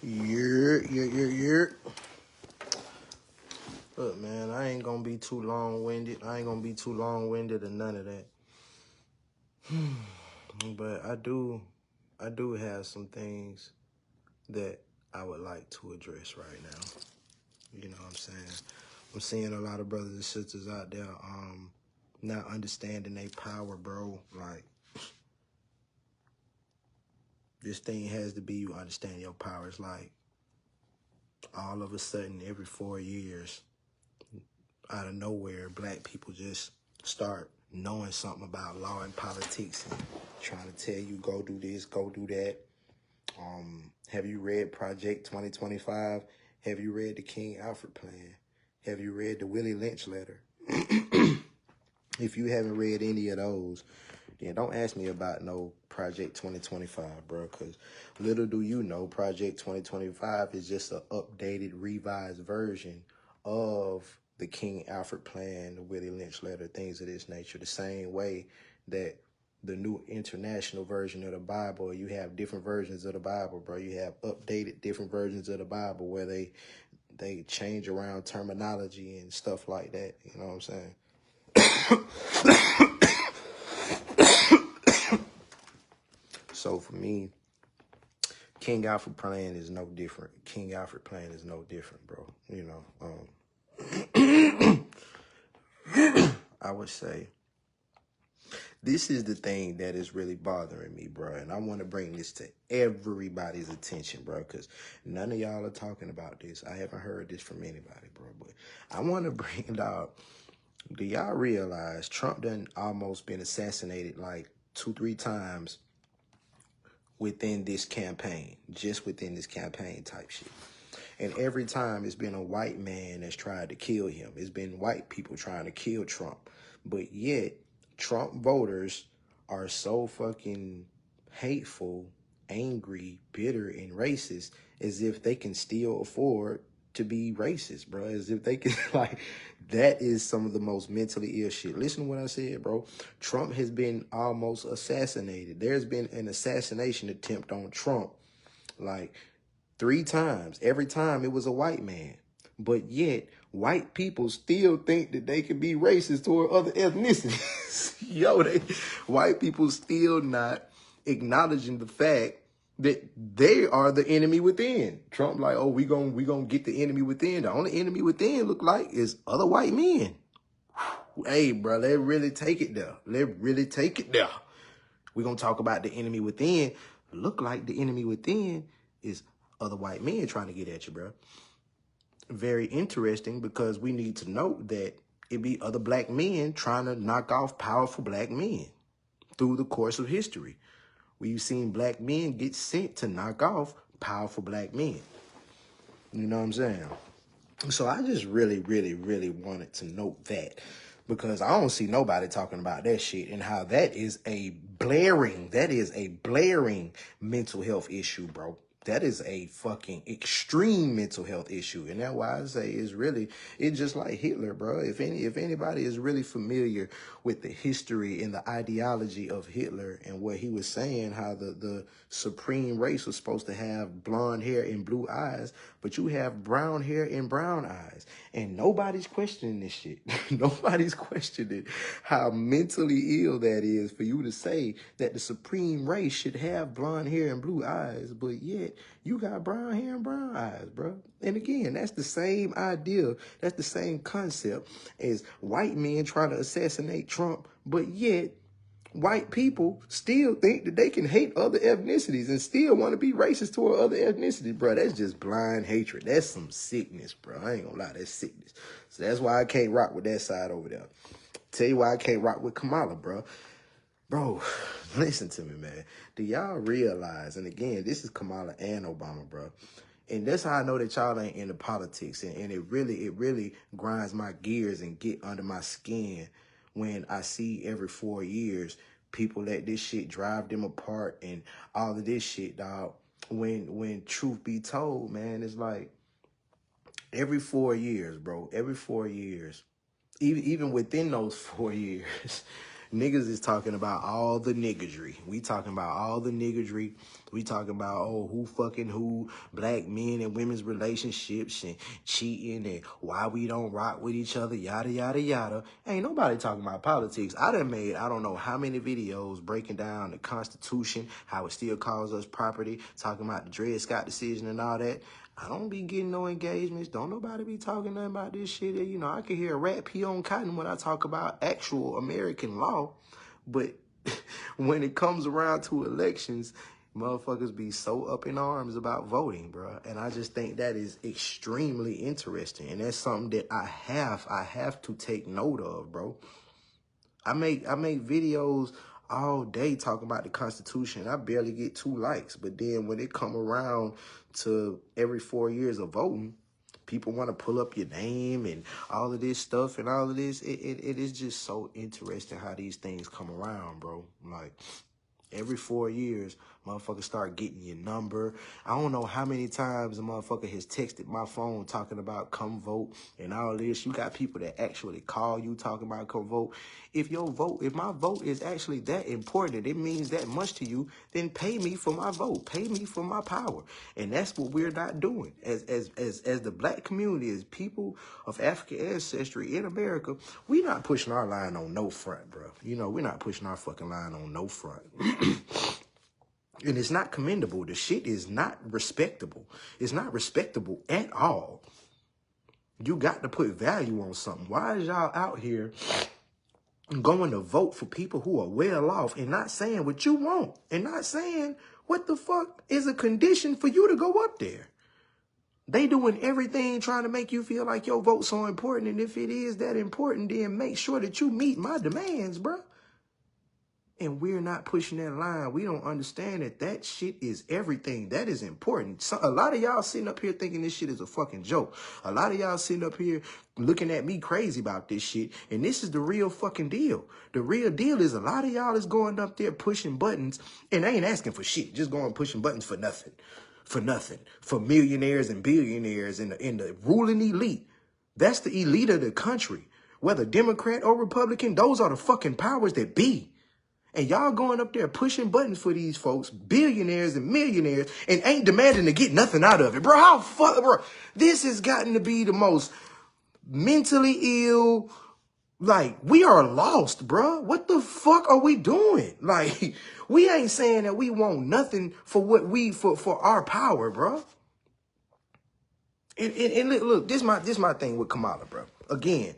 Yeah. Look, man, I ain't gonna be too long-winded. I ain't gonna be too long-winded or none of that. But I do have some things that I would like to address right now. You know what I'm saying? I'm seeing a lot of brothers and sisters out there not understanding their power, bro. Like, this thing has to be you understand your power. It's like all of a sudden every 4 years, out of nowhere, black people just start knowing something about law and politics and trying to tell you, go do this, go do that. Have you read Project 2025? Have you read the King Alfred Plan? Have you read the Willie Lynch letter? If you haven't read any of those, then don't ask me about no Project 2025, bro, because little do you know, Project 2025 is just an updated, revised version of the King Alfred Plan, the Willie Lynch letter, things of this nature, the same way that the new international version of the Bible, you have different versions of the Bible, bro. You have updated different versions of the Bible where they change around terminology and stuff like that. You know what I'm saying? So for me, King Alfred Plan is no different. King Alfred Plan is no different, bro. You know, I would say this is the thing that is really bothering me, bro. And I want to bring this to everybody's attention, bro, because none of y'all are talking about this. I haven't heard this from anybody, bro. But I want to bring it out. Do y'all realize Trump done almost been assassinated like 2-3 times within this campaign, just within this campaign type shit? And every time it's been a white man that's tried to kill him. It's been white people trying to kill Trump. But yet, Trump voters are so fucking hateful, angry, bitter, and racist as if they can still afford to be racist, bro. As if they can, like, that is some of the most mentally ill shit. Listen to what I said, bro. Trump has been almost assassinated. There's been an assassination attempt on Trump, like, 3 times. Every time it was a white man. But yet, white people still think that they can be racist toward other ethnicities. Yo, white people still not acknowledging the fact that they are the enemy within. Trump like, oh, we gonna get the enemy within. The only enemy within look like is other white men. Hey, bro, let's really take it there. Let's really take it there. We're gonna talk about the enemy within. Look like the enemy within is other white men trying to get at you, bro. Very interesting, because we need to note that it be other black men trying to knock off powerful black men through the course of history. We've seen black men get sent to knock off powerful black men. You know what I'm saying? So I just really wanted to note that, because I don't see nobody talking about that shit and how that is a blaring mental health issue, bro. That is a fucking extreme mental health issue. And that's why I say it's just like Hitler, bro. If anybody is really familiar with the history and the ideology of Hitler and what he was saying, how the supreme race was supposed to have blonde hair and blue eyes, but you have brown hair and brown eyes. And nobody's questioning this shit. Nobody's questioning how mentally ill that is for you to say that the supreme race should have blonde hair and blue eyes, but yet you got brown hair and brown eyes, bro. And again, that's the same idea. That's the same concept as white men trying to assassinate Trump, but yet white people still think that they can hate other ethnicities and still want to be racist toward other ethnicities, bro. That's just blind hatred. That's some sickness, bro. I ain't gonna lie, that's sickness. So that's why I can't rock with that side over there. Tell you why I can't rock with Kamala, bro. Bro, listen to me, man. Do y'all realize, and again, this is Kamala and Obama, bro. And that's how I know that y'all ain't into politics. And it really grinds my gears and get under my skin when I see every 4 years people let this shit drive them apart and all of this shit, dog. When truth be told, man, it's like every 4 years, bro. Every 4 years, even within those 4 years, Niggas is talking about all the niggadry. We talking about all the niggadry. We talking about, oh, who fucking who, black men and women's relationships and cheating and why we don't rock with each other, yada, yada, yada. Ain't nobody talking about politics. I done made, I don't know how many videos breaking down the Constitution, how it still calls us property, talking about the Dred Scott decision and all that. I don't be getting no engagements. Don't nobody be talking nothing about this shit. You know, I can hear a rat pee on cotton when I talk about actual American law. But when it comes around to elections, motherfuckers be so up in arms about voting, bro. And I just think that is extremely interesting. And that's something that I have to take note of, bro. I make videos all day talking about the Constitution. I barely get 2 likes. But then when it come around to every 4 years of voting, people want to pull up your name and all of this stuff and all of this. It is just so interesting how these things come around, bro. Like, every 4 years, motherfuckers start getting your number. I don't know how many times a motherfucker has texted my phone talking about come vote and all this. You got people that actually call you talking about come vote. If my vote is actually that important, it means that much to you, then pay me for my vote. Pay me for my power. And that's what we're not doing. As the black community, as people of African ancestry in America, we're not pushing our line on no front, bro. You know, we're not pushing our fucking line on no front. And it's not commendable. The shit is not respectable. It's not respectable at all. You got to put value on something. Why is y'all out here going to vote for people who are well off and not saying what you want and not saying what the fuck is a condition for you to go up there? They doing everything trying to make you feel like your vote's so important. And if it is that important, then make sure that you meet my demands, bro. And we're not pushing that line. We don't understand that that shit is everything. That is important. So, a lot of y'all sitting up here thinking this shit is a fucking joke. A lot of y'all sitting up here looking at me crazy about this shit. And this is the real fucking deal. The real deal is a lot of y'all is going up there pushing buttons and they ain't asking for shit. Just going pushing buttons for nothing. For nothing. For millionaires and billionaires in the ruling elite. That's the elite of the country. Whether Democrat or Republican, those are the fucking powers that be. And y'all going up there pushing buttons for these folks, billionaires and millionaires, and ain't demanding to get nothing out of it. Bro, how fuck, bro? This has gotten to be the most mentally ill. Like, we are lost, bro. What the fuck are we doing? Like, we ain't saying that we want nothing for what for our power, bro. And look, this my thing with Kamala, bro. Again,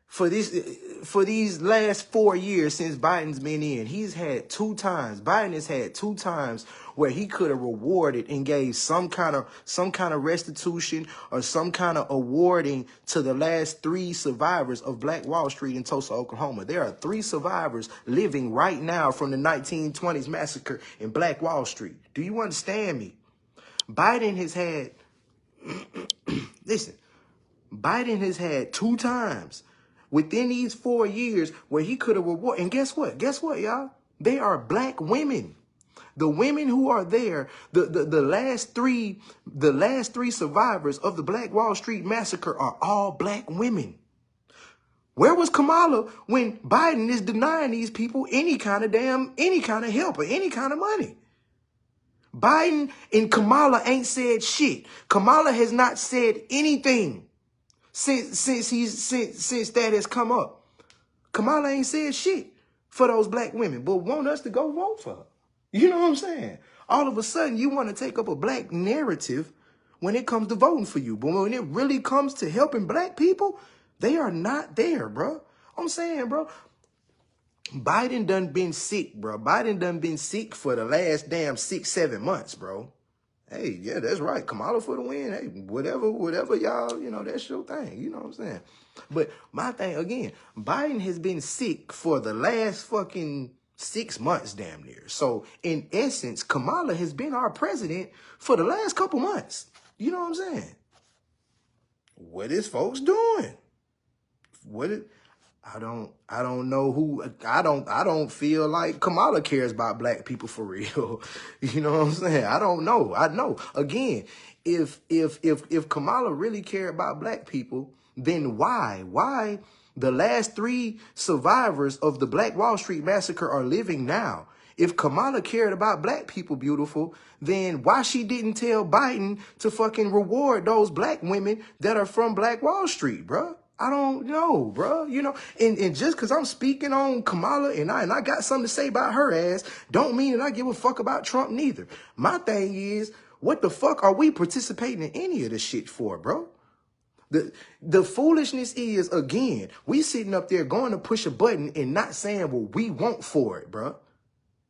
for these last 4 years since Biden's been in, Biden has had 2 times where he could have rewarded and gave some kind of restitution or some kind of awarding to the last 3 survivors of Black Wall Street in Tulsa, Oklahoma. There are 3 survivors living right now from the 1920s massacre in Black Wall Street. Do you understand me? Biden has had, listen, Biden has had 2 times within these 4 years where he could have rewarded. And guess what? Guess what, y'all? They are black women. The women who are there, the last three survivors of the Black Wall Street massacre are all black women. Where was Kamala when Biden is denying these people any kind of help or any kind of money? Biden and Kamala ain't said shit. Kamala has not said anything since that has come up. Kamala ain't said shit for those black women, but want us to go vote for her. You know what I'm saying? All of a sudden, you want to take up a black narrative when it comes to voting for you. But when it really comes to helping black people, they are not there, bro. I'm saying, bro, Biden done been sick, bro. Biden done been sick for the last damn 6-7 months, bro. Hey, yeah, that's right. Kamala for the win. Hey, whatever y'all, you know, that's your thing. You know what I'm saying? But my thing, again, Biden has been sick for the last fucking 6 months, damn near. So, in essence, Kamala has been our president for the last couple months. You know what I'm saying? What is folks doing? I don't know who, I don't feel like Kamala cares about black people for real. You know what I'm saying? I don't know. I know. Again, if Kamala really cared about black people, then why The last 3 survivors of the Black Wall Street massacre are living now. If Kamala cared about black people, beautiful, then why she didn't tell Biden to fucking reward those black women that are from Black Wall Street, bruh? I don't know, bruh. You know, and just because I'm speaking on Kamala and I got something to say about her ass, don't mean that I give a fuck about Trump neither. My thing is, what the fuck are we participating in any of this shit for, bro? The foolishness is, again, we sitting up there going to push a button and not saying what we want for it, bro.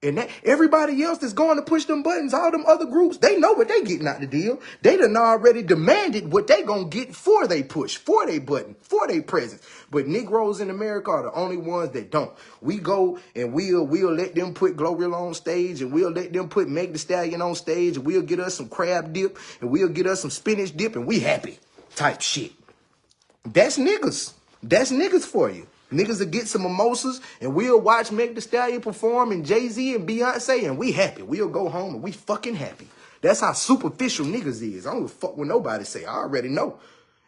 And that everybody else that's going to push them buttons, all them other groups, they know what they getting out the deal. They done already demanded what they gonna get for they push, for they button, for they presence. But Negroes in America are the only ones that don't. We go and we'll let them put Glorilla on stage, and we'll let them put Meg Thee Stallion on stage, and we'll get us some crab dip, and we'll get us some spinach dip, and we happy type shit. That's niggas. That's niggas for you. Niggas will get some mimosas and we'll watch Meg Thee Stallion perform and Jay-Z and Beyonce and we happy. We'll go home and we fucking happy. That's how superficial niggas is. I don't give a fuck what nobody say. I already know.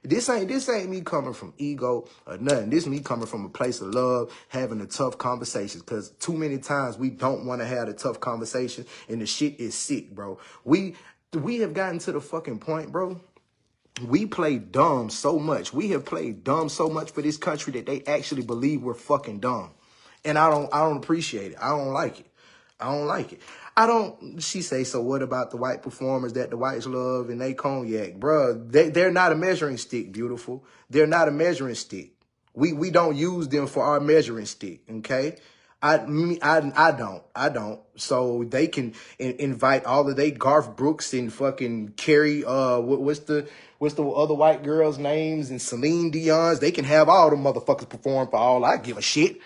This ain't me coming from ego or nothing. This me coming from a place of love, having a tough conversations. Because too many times we don't want to have a tough conversation and the shit is sick, bro. We have gotten to the fucking point, bro. We play dumb so much. We have played dumb so much for this country that they actually believe we're fucking dumb. And I don't appreciate it. I don't like it. I don't like it. She say, so what about the white performers that the whites love and they cognac? Bruh, they're not a measuring stick, beautiful. They're not a measuring stick. We don't use them for our measuring stick, okay? I don't. So they can invite all of they Garth Brooks and fucking Carrie, what's the other white girls' names, and Celine Dion's. They can have all them motherfuckers perform for all I give a shit.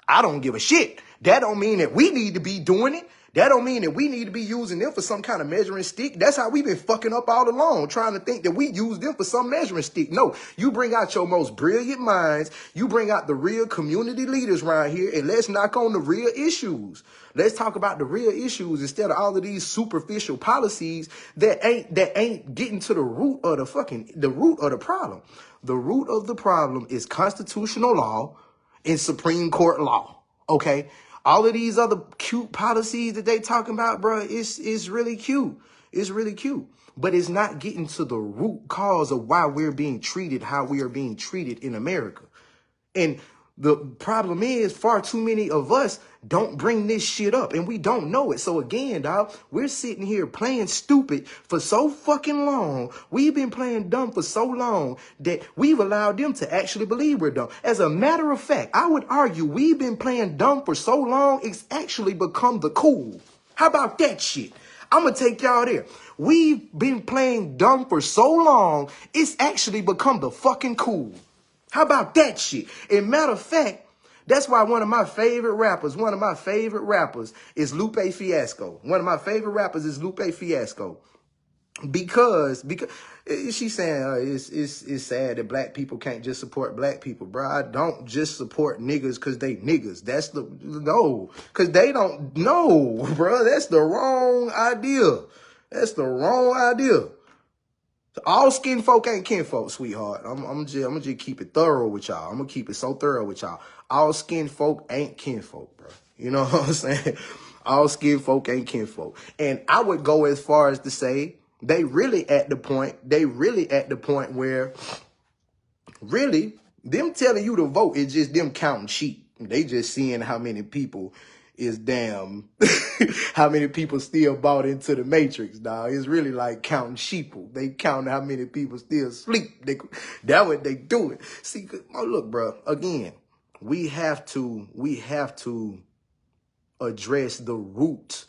I don't give a shit. That don't mean that we need to be doing it. That don't mean that we need to be using them for some kind of measuring stick. That's how we've been fucking up all along, trying to think that we use them for some measuring stick. No, you bring out your most brilliant minds. You bring out the real community leaders around here, and let's knock on the real issues. Let's talk about the real issues instead of all of these superficial policies that ain't getting to the root of the root of the problem. The root of the problem is constitutional law and Supreme Court law. Okay? All of these other cute policies that they talking about, bro, it's really cute. It's really cute. But it's not getting to the root cause of why we're being treated how we are being treated in America. And the problem is far too many of us don't bring this shit up and we don't know it. So again, dog, we're sitting here playing stupid for so fucking long. We've been playing dumb for so long that we've allowed them to actually believe we're dumb. As a matter of fact, I would argue we've been playing dumb for so long, it's actually become the cool. How about that shit? I'm going to take y'all there. We've been playing dumb for so long, it's actually become the fucking cool. How about that shit? And matter of fact, that's why one of my favorite rappers is Lupe Fiasco. One of my favorite rappers is Lupe Fiasco. Because she's saying it's sad that black people can't just support black people, bro. I don't just support niggas because they niggas. Because they don't know, bro. That's the wrong idea. That's the wrong idea. All skin folk ain't kinfolk, sweetheart. I'm just keep it thorough with y'all. I'm gonna keep it so thorough with y'all. All skin folk ain't kinfolk, bro. You know what I'm saying? All skin folk ain't kinfolk. And I would go as far as to say they really at the point where really them telling you to vote is just them counting sheep. They just seeing how many people is how many people still bought into the Matrix, dog. It's really like counting sheeple. They count how many people still sleep. That's what they doing. See, look, bro, again, we have to address the root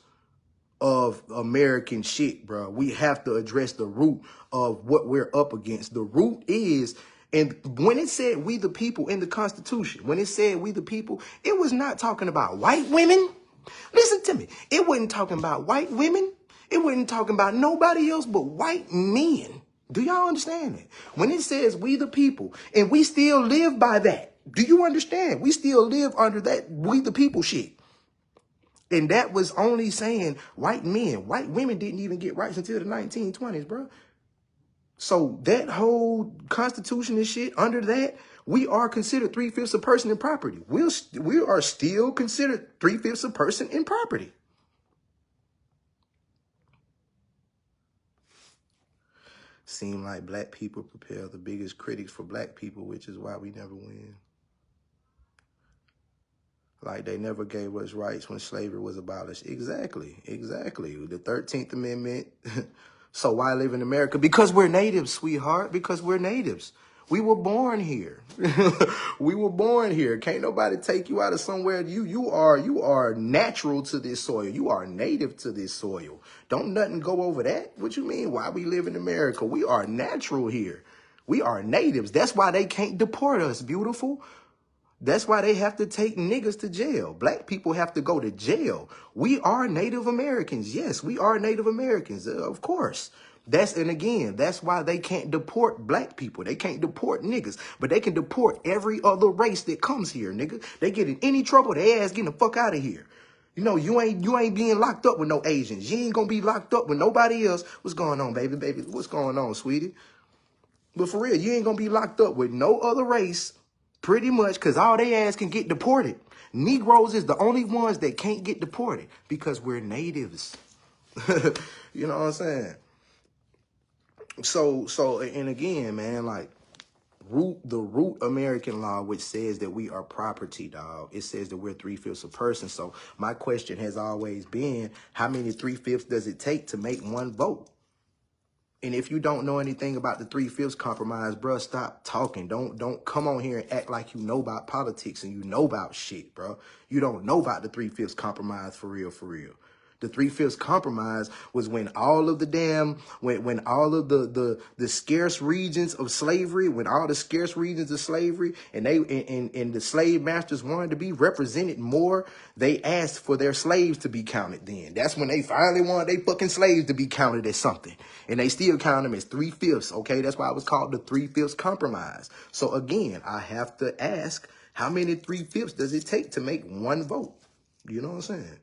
of American shit, bro. We have to address the root of what we're up against. The root is, and when it said we the people in the Constitution, when it said we the people, it was not talking about white women. Listen to me. It wasn't talking about white women. It wasn't talking about nobody else but white men. Do y'all understand that? When it says we the people, and we still live by that. Do you understand? We still live under that we the people shit. And that was only saying white men. White women didn't even get rights until the 1920s, bro. So that whole Constitution and shit, under that, We are considered 3/5 a person in property. We are still considered 3/5 a person in property. Seem like black people prepare the biggest critics for black people, which is why we never win. Like they never gave us rights when slavery was abolished. Exactly. The 13th Amendment. So why live in America? Because we're natives, sweetheart. Because we're natives. We were born here. We were born here. Can't nobody take you out of somewhere. You are natural to this soil. You are native to this soil. Don't nothing go over that. What you mean? Why we live in America? We are natural here. We are natives. That's why they can't deport us, beautiful. That's why they have to take niggas to jail. Black people have to go to jail. We are Native Americans. Yes, we are Native Americans, of course. And again, that's why they can't deport black people. They can't deport niggas, but they can deport every other race that comes here, nigga. They get in any trouble, they ass getting the fuck out of here. You know, you ain't being locked up with no Asians. You ain't gonna be locked up with nobody else. What's going on, baby? What's going on, sweetie? But for real, you ain't gonna be locked up with no other race. Pretty much, because all they ass can get deported. Negroes is the only ones that can't get deported because we're natives. You know what I'm saying? So, and again, man, like the root American law, which says that we are property, dog. It says that we're 3/5 a person. So my question has always been, how many 3/5 does it take to make one vote? And if you don't know anything about the 3/5 compromise, bro, stop talking. Don't come on here and act like you know about politics and you know about shit, bro. You don't know about the 3/5 compromise for real, for real. The 3/5 compromise was when all of the when all of the scarce regions of slavery, and the slave masters wanted to be represented more, they asked for their slaves to be counted then. That's when they finally wanted their fucking slaves to be counted as something. And they still count them as 3/5, okay? That's why it was called the 3/5 compromise. So again, I have to ask, how many 3/5 does it take to make one vote? You know what I'm saying?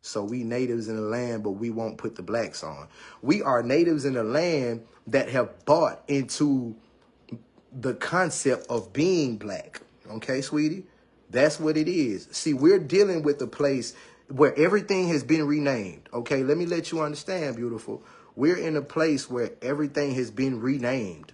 So we natives in the land, but we won't put the blacks on. We are natives in the land that have bought into the concept of being black. Okay, sweetie? That's what it is. See, we're dealing with a place where everything has been renamed. Okay, let me let you understand, beautiful. We're in a place where everything has been renamed.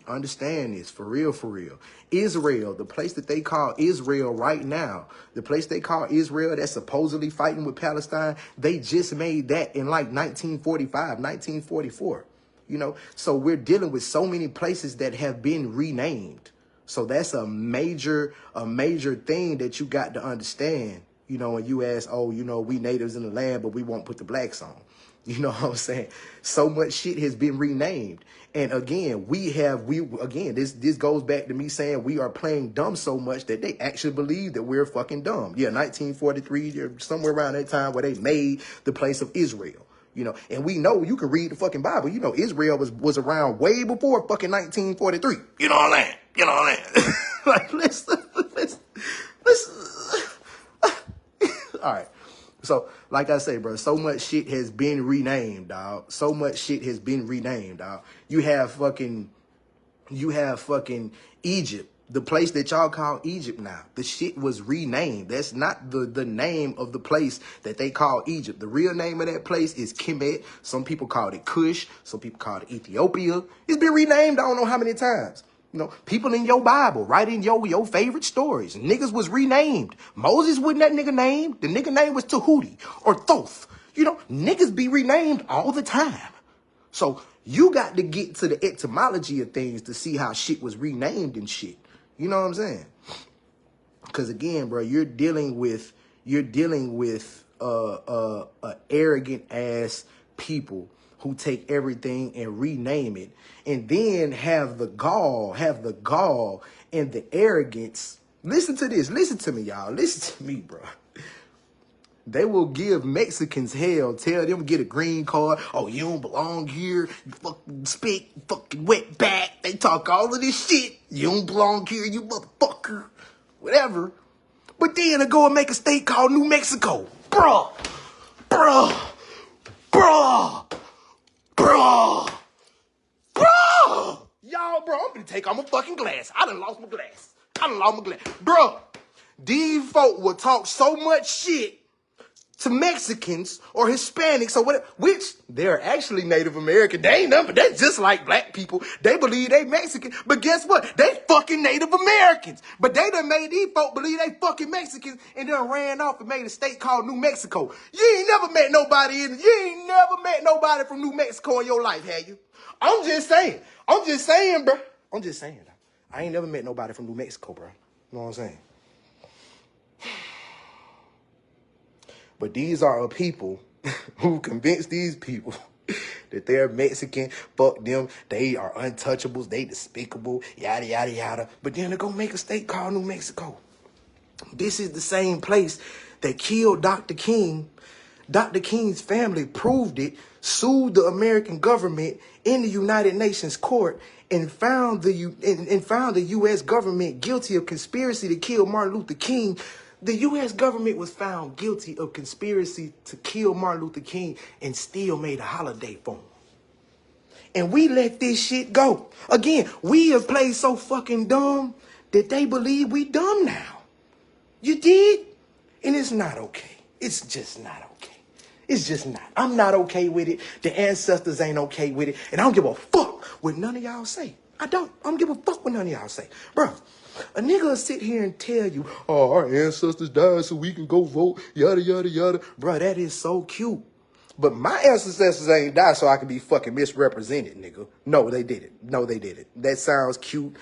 Understand this, for real, for real. Israel, the place that they call Israel right now, the place they call Israel that's supposedly fighting with Palestine, they just made that in like 1945, 1944. You know, so we're dealing with so many places that have been renamed. So that's a major thing that you got to understand. You know, when you ask, oh, you know, we natives in the land, but we won't put the blacks on. You know what I'm saying? So much shit has been renamed. And again, this goes back to me saying we are playing dumb so much that they actually believe that we're fucking dumb. Yeah, 1943, somewhere around that time where they made the place of Israel. You know, and we know, you can read the fucking Bible. You know, Israel was around way before fucking 1943. You know what I'm saying? You know what I'm saying? Like, let's all right. So, like I say, bro, so much shit has been renamed, dog. So much shit has been renamed, dog. You have fucking Egypt, the place that y'all call Egypt now. The shit was renamed. That's not the name of the place that they call Egypt. The real name of that place is Kemet. Some people called it Kush. Some people called it Ethiopia. It's been renamed I don't know how many times. You know, people in your Bible, writing your favorite stories. Niggas was renamed. Moses wasn't that nigga name. The nigga name was Tahuti or Thoth. You know, niggas be renamed all the time. So you got to get to the etymology of things to see how shit was renamed and shit. You know what I'm saying? Because again, bro, you're dealing with arrogant ass people who take everything and rename it, and then have the gall and the arrogance. Listen to this. Listen to me, y'all. Listen to me, bro. They will give Mexicans hell. Tell them get a green card. Oh, you don't belong here. You fucking spit, fucking wet back. They talk all of this shit. You don't belong here, you motherfucker. Whatever. But then to go and make a state called New Mexico. Bruh. Bruh. Bruh. Bruh. Bruh. take off my fucking glass. I done lost my glass. Bruh, these folk will talk so much shit to Mexicans or Hispanics or whatever, which they're actually Native American. They ain't nothing, but they just like black people. They believe they Mexican, but guess what? They fucking Native Americans. But they done made these folk believe they fucking Mexicans and then ran off and made a state called New Mexico. You ain't never met nobody from New Mexico in your life, have you? I'm just saying, bro. I ain't never met nobody from New Mexico, bro. You know what I'm saying? But these are people who convince these people that they're Mexican. Fuck them. They are untouchables. They despicable. Yada, yada, yada. But then they're going to make a state called New Mexico. This is the same place that killed Dr. King. Dr. King's family proved it, sued the American government in the United Nations court, and found the U.S. government guilty of conspiracy to kill Martin Luther King. The U.S. government was found guilty of conspiracy to kill Martin Luther King and still made a holiday for him. And we let this shit go. Again, we have played so fucking dumb that they believe we dumb now. You did? And it's not okay. It's just not okay. It's just not. I'm not okay with it. The ancestors ain't okay with it. And I don't give a fuck what none of y'all say. I don't give a fuck what none of y'all say. Bro, a nigga will sit here and tell you, oh, our ancestors died so we can go vote, yada, yada, yada. Bro, that is so cute. But my ancestors ain't died so I can be fucking misrepresented, nigga. No, they didn't. That sounds cute.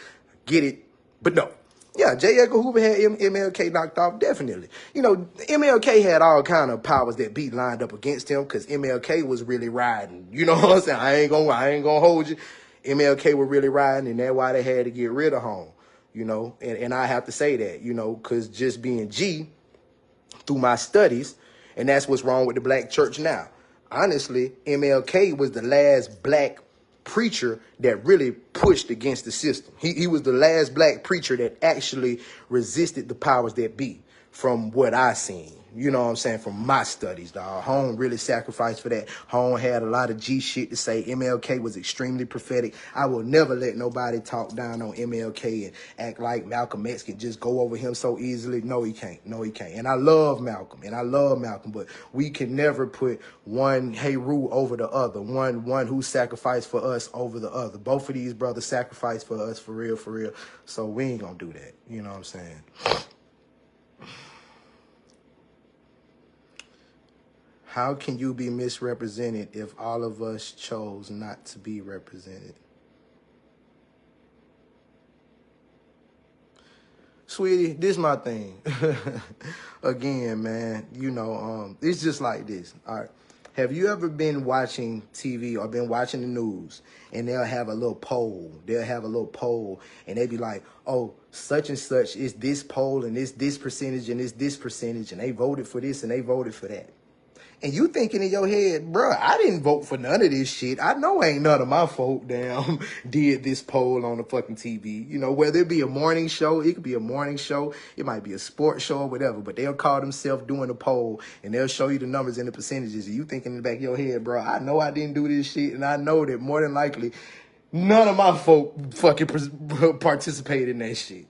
Get it. But no. Yeah, J. Edgar Hoover had MLK knocked off, definitely. You know, MLK had all kind of powers that be lined up against him because MLK was really riding. You know what I'm saying? I ain't gonna hold you. MLK were really riding, and that's why they had to get rid of home. You know, and I have to say that, you know, because just being G through my studies, and that's what's wrong with the black church now. Honestly, MLK was the last black preacher that really pushed against the system. He was the last black preacher that actually resisted the powers that be, from what I seen. You know what I'm saying? From my studies, dog. Home really sacrificed for that. Home had a lot of G shit to say. MLK was extremely prophetic. I will never let nobody talk down on MLK and act like Malcolm X can just go over him so easily. No, he can't. And I love Malcolm. But we can never put one Heru over the other. One who sacrificed for us over the other. Both of these brothers sacrificed for us, for real. So we ain't gonna do that. You know what I'm saying? How can you be misrepresented if all of us chose not to be represented? Sweetie, this is my thing. Again, man, you know, it's just like this. All right. Have you ever been watching TV or been watching the news and they'll have a little poll? And they be like, oh, such and such is this poll and it's this percentage and it's this percentage and they voted for this and they voted for that. And you thinking in your head, bro, I didn't vote for none of this shit. I know ain't none of my folk damn did this poll on the fucking TV. You know, whether it be a morning show, it could be a morning show, it might be a sports show or whatever, but they'll call themselves doing a poll and they'll show you the numbers and the percentages. And you thinking in the back of your head, bro, I know I didn't do this shit, and I know that more than likely none of my folk fucking participated in that shit.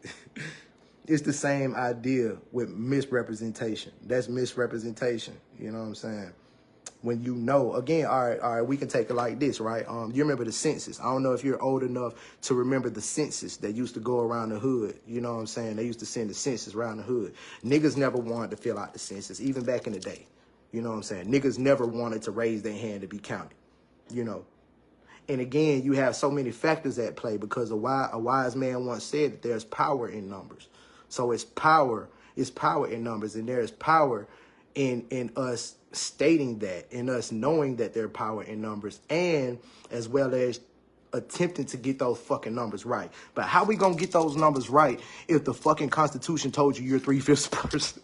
It's the same idea with misrepresentation. That's misrepresentation. You know what I'm saying? When you know, again, all right, we can take it like this, right? You remember the census. I don't know if you're old enough to remember the census that used to go around the hood. You know what I'm saying? They used to send the census around the hood. Niggas never wanted to fill out the census, even back in the day. You know what I'm saying? Niggas never wanted to raise their hand to be counted, you know? And again, you have so many factors at play because a wise man once said that there's power in numbers. So it's power in numbers, and there is power in us stating that, in us knowing that there's power in numbers, and as well as attempting to get those fucking numbers right. But how we gonna get those numbers right if the fucking Constitution told you you're 3/5 person?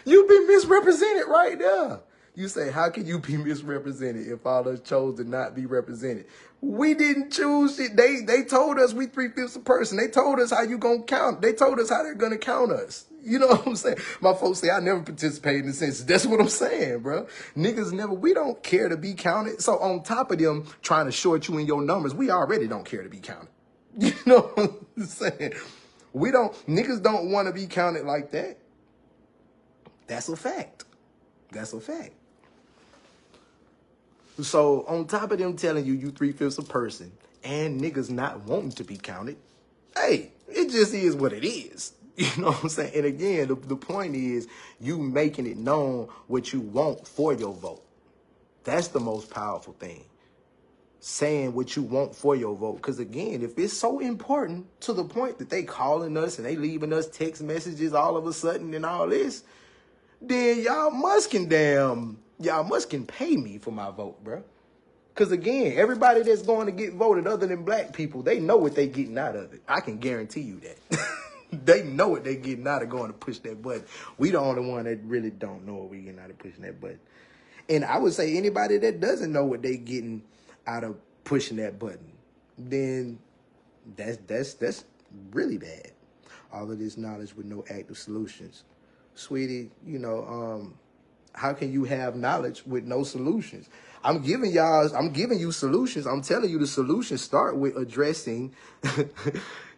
You've been misrepresented right there. You say, how can you be misrepresented if all us chose to not be represented? We didn't choose it. They told us we 3/5 a person. They told us how you gonna count. They told us how they're gonna count us. You know what I'm saying? My folks say I never participate in the census. That's what I'm saying, bro. Niggas never, we don't care to be counted. So on top of them trying to short you in your numbers, we already don't care to be counted. You know what I'm saying? Niggas don't want to be counted like that. That's a fact. That's a fact. So on top of them telling you 3/5 a person and niggas not wanting to be counted, hey, it just is what it is. You know what I'm saying? And again, the point is you making it known what you want for your vote. That's the most powerful thing. Saying what you want for your vote. Because again, if it's so important to the point that they calling us and they leaving us text messages all of a sudden and all this, then y'all must can pay me for my vote, bro. Because again, everybody that's going to get voted other than black people, they know what they getting out of it. I can guarantee you that. They know what they getting out of going to push that button. We the only one that really don't know what we getting out of pushing that button. And I would say anybody that doesn't know what they getting out of pushing that button, then that's really bad. All of this knowledge with no active solutions. Sweetie, you know, how can you have knowledge with no solutions? I'm giving you solutions. I'm telling you the solutions start with addressing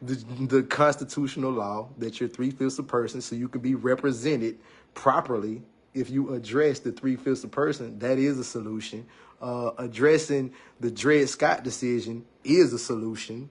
the constitutional law that you're 3/5 a person so you can be represented properly. If you address the 3/5 a person, that is a solution. Addressing the Dred Scott decision is a solution.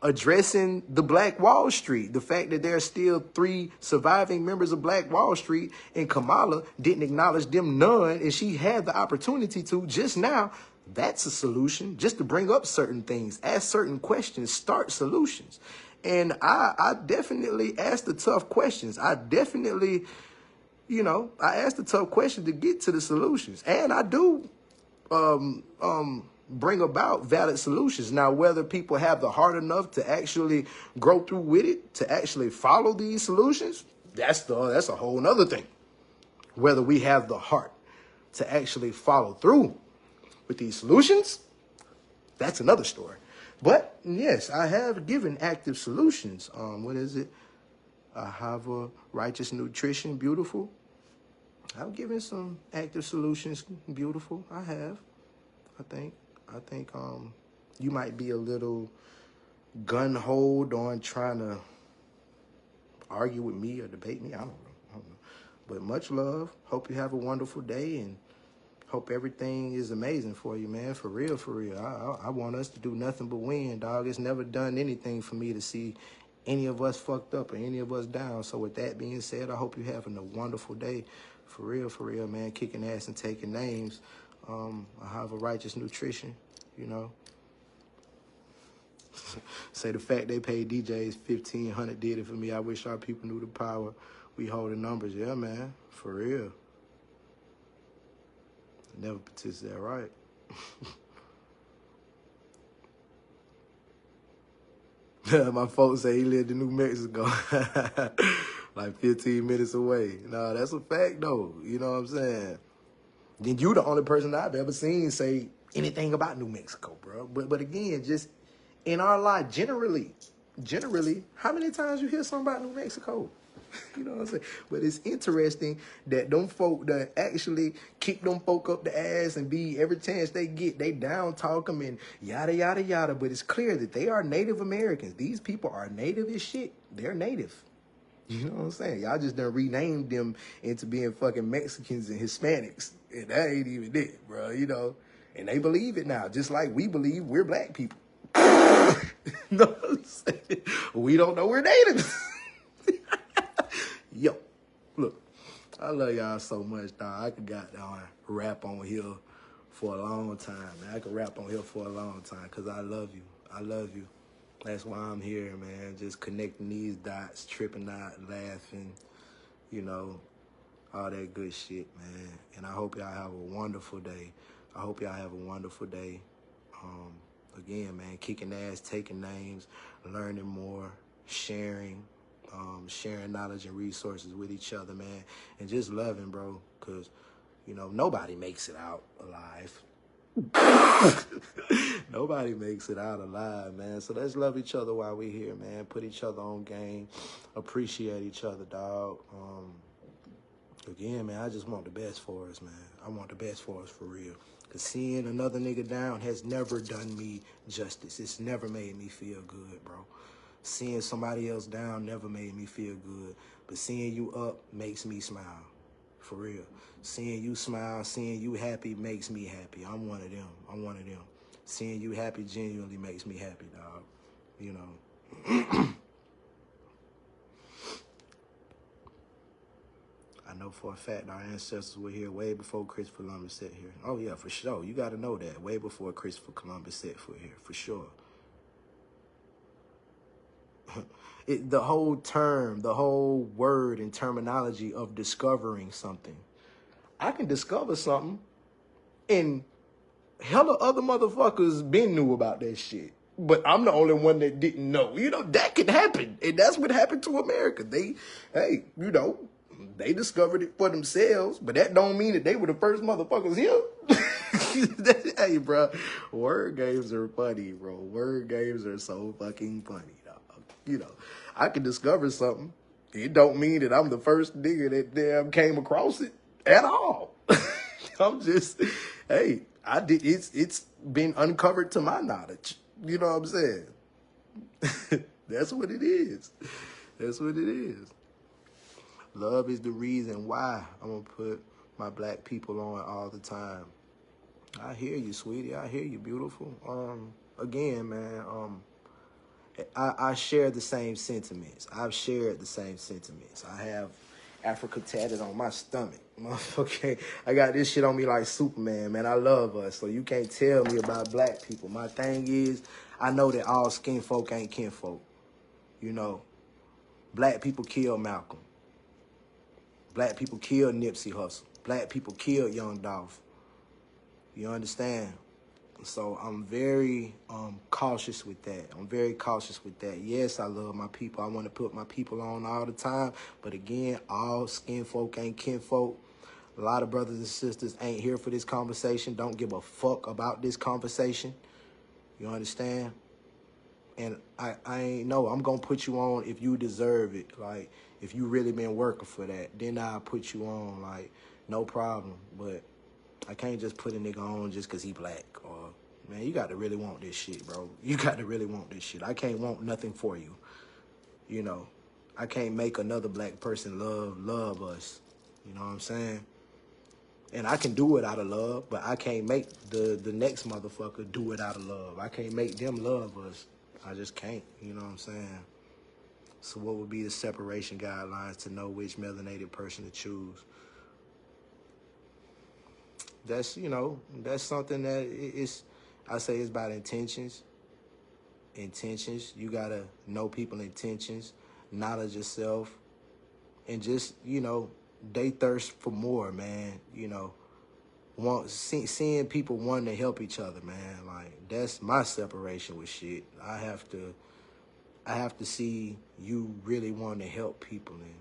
Addressing the Black Wall Street, the fact that there are still 3 surviving members of Black Wall Street and Kamala didn't acknowledge them none, and she had the opportunity to just now, that's a solution. Just to bring up certain things, ask certain questions, start solutions. And I definitely asked the tough questions. I definitely, I asked the tough questions to get to the solutions. And I do bring about valid solutions. Now, whether people have the heart enough to actually grow through with it, to actually follow these solutions, that's a whole nother thing. Whether we have the heart to actually follow through with these solutions, that's another story. But yes, I have given active solutions. What is it? I have a righteous nutrition, beautiful. I've given some active solutions, beautiful. I have. I think you might be a little gun-ho on trying to argue with me or debate me. I don't know. But much love. Hope you have a wonderful day and hope everything is amazing for you, man. For real, for real. I want us to do nothing but win, dog. It's never done anything for me to see any of us fucked up or any of us down. So with that being said, I hope you're having a wonderful day. For real, man. Kicking ass and taking names. I have a righteous nutrition, Say the fact they paid DJs $1,500 did it for me. I wish our people knew the power we hold in numbers. Yeah, man. For real. Never participate, right? My folks say he lived in New Mexico. Like 15 minutes away. Nah, that's a fact, though. You know what I'm saying? Then you the only person I've ever seen say anything about New Mexico, bro. But again, just in our life, generally, how many times you hear something about New Mexico? You know what I'm saying? But it's interesting that them folk that actually kick them folk up the ass and be every chance they get, they down talk them and yada, yada, yada. But it's clear that they are Native Americans. These people are native as shit. They're native. You know what I'm saying? Y'all just done renamed them into being fucking Mexicans and Hispanics. And that ain't even it, bro, And they believe it now, just like we believe we're black people. You know what I'm saying? We don't know we're natives. Yo, look, I love y'all so much, dog. I could goddamn rap on here for a long time, man. I could rap on here for a long time because I love you. I love you. That's why I'm here, man. Just connecting these dots, tripping out, laughing, all that good shit, man. And I hope y'all have a wonderful day. Again, man, kicking ass, taking names, learning more, sharing, sharing knowledge and resources with each other, man, and just loving, bro, because, you know, nobody makes it out alive. Nobody makes it out alive, man. So let's love each other while we're here, man. Put each other on game. Appreciate each other, dog. Again, man, I just want the best for us, man. I want the best for us for real. Because seeing another nigga down has never done me justice. It's never made me feel good, bro. Seeing somebody else down never made me feel good. But seeing you up makes me smile. For real. Seeing you smile, seeing you happy makes me happy. I'm one of them. I'm one of them. Seeing you happy genuinely makes me happy, dog. You know. I know for a fact our ancestors were here way before Christopher Columbus set here. Oh, yeah, for sure. You got to know that. Way before Christopher Columbus set foot here. For sure. The whole term, the whole word and terminology of discovering something. I can discover something and hella other motherfuckers been knew about that shit. But I'm the only one that didn't know. You know, that can happen. And that's what happened to America. They discovered it for themselves, but that don't mean that they were the first motherfuckers here. Hey, bro, word games are funny, bro. Word games are so fucking funny, dog. You know, I can discover something. It don't mean that I'm the first nigga that damn came across it at all. I'm just, hey, it's been uncovered to my knowledge. You know what I'm saying? That's what it is. That's what it is. Love is the reason why I'm going to put my black people on all the time. I hear you, sweetie. I hear you, beautiful. Again, man, I share the same sentiments. I've shared the same sentiments. I have Africa tatted on my stomach. Okay, I got this shit on me like Superman, man. I love us, so you can't tell me about black people. My thing is, I know that all skin folk ain't kinfolk. You know, black people killed Malcolm. Black people killed Nipsey Hussle. Black people killed Young Dolph. You understand? So I'm very cautious with that. I'm very cautious with that. Yes, I love my people. I want to put my people on all the time. But again, all skin folk ain't kinfolk. A lot of brothers and sisters ain't here for this conversation. Don't give a fuck about this conversation. You understand? And I ain't know. I'm going to put you on if you deserve it. Like, if you really been working for that, then I'll put you on. Like, no problem. But I can't just put a nigga on just because he black. Or, man, you got to really want this shit, bro. You got to really want this shit. I can't want nothing for you. You know, I can't make another black person love us. You know what I'm saying? And I can do it out of love, but I can't make the next motherfucker do it out of love. I can't make them love us. I just can't. You know what I'm saying? So what would be the separation guidelines to know which melanated person to choose? That's, you know, that's something that I say it's about intentions. Intentions. You got to know people's intentions, knowledge yourself, and just, you know, they thirst for more, man. You know, seeing people wanting to help each other, man. Like, that's my separation with shit. I have to see you really wanting to help people and,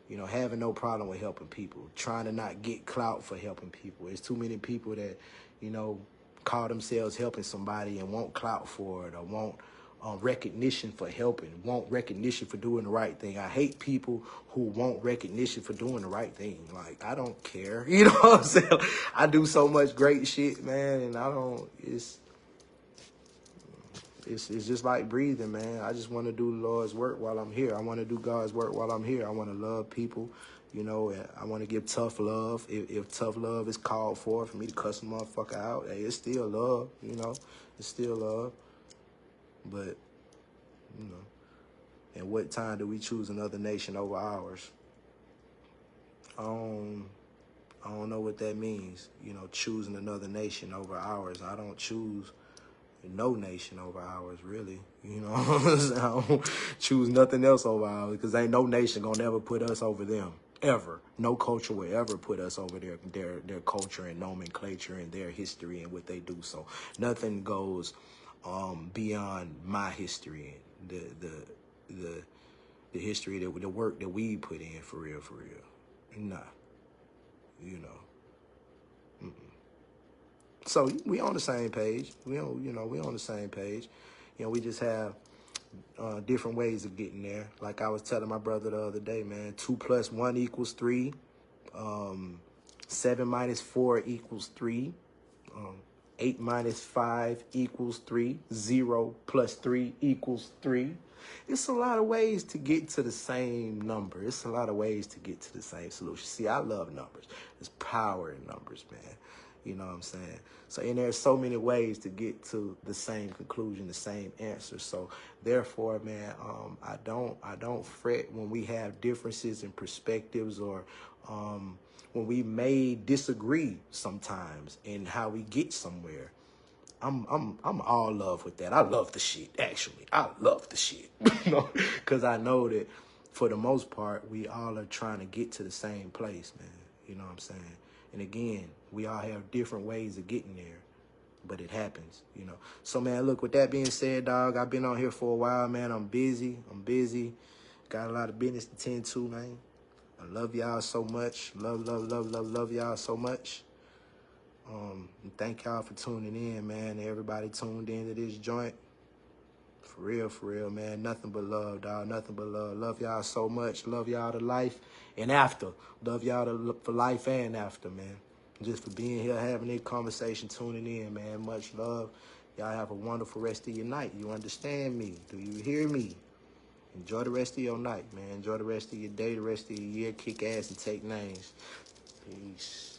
you know, having no problem with helping people, trying to not get clout for helping people. There's too many people that, you know, call themselves helping somebody and want clout for it or want recognition for helping, want recognition for doing the right thing. I hate people who want recognition for doing the right thing. Like, I don't care. You know what I'm saying? I do so much great shit, man, and I don't, it's just like breathing, man. I just want to do the Lord's work while I'm here. I want to do God's work while I'm here. I want to love people, you know. I want to give tough love. If tough love is called for me to cuss a motherfucker out, hey, it's still love, you know. It's still love. But, you know, at what time do we choose another nation over ours? I don't know what that means, you know, choosing another nation over ours. I don't choose no nation over ours, really. You know, I don't choose nothing else over ours because ain't no nation gonna ever put us over them, ever. No culture will ever put us over their culture and nomenclature and their history and what they do. So nothing goes beyond my history. the history, the work that we put in for real. Nah, you know. So we on the same page. We on the same page. You know, we just have different ways of getting there. Like I was telling my brother the other day, man, 2 + 1 = 3. 7 - 4 = 3. 8 - 5 = 3. 0 + 3 = 3. It's a lot of ways to get to the same number. It's a lot of ways to get to the same solution. See, I love numbers. There's power in numbers, man. You know what I'm saying? So, and there's so many ways to get to the same conclusion, the same answer. So, therefore, man, I don't fret when we have differences in perspectives, or when we may disagree sometimes in how we get somewhere. I'm all love with that. I love the shit, actually. I love the shit. You know, because I know that for the most part, we all are trying to get to the same place, man. You know what I'm saying? And again, we all have different ways of getting there, but it happens, you know. So, man, look, with that being said, dog, I've been on here for a while, man. I'm busy. Got a lot of business to tend to, man. I love y'all so much. Love y'all so much. And thank y'all for tuning in, man. Everybody tuned into this joint. For real, man. Nothing but love, dog. Nothing but love. Love y'all so much. Love y'all to life and after. Love y'all for life and after, man. Just for being here, having this conversation, tuning in, man. Much love. Y'all have a wonderful rest of your night. You understand me? Do you hear me? Enjoy the rest of your night, man. Enjoy the rest of your day, the rest of your year. Kick ass and take names. Peace.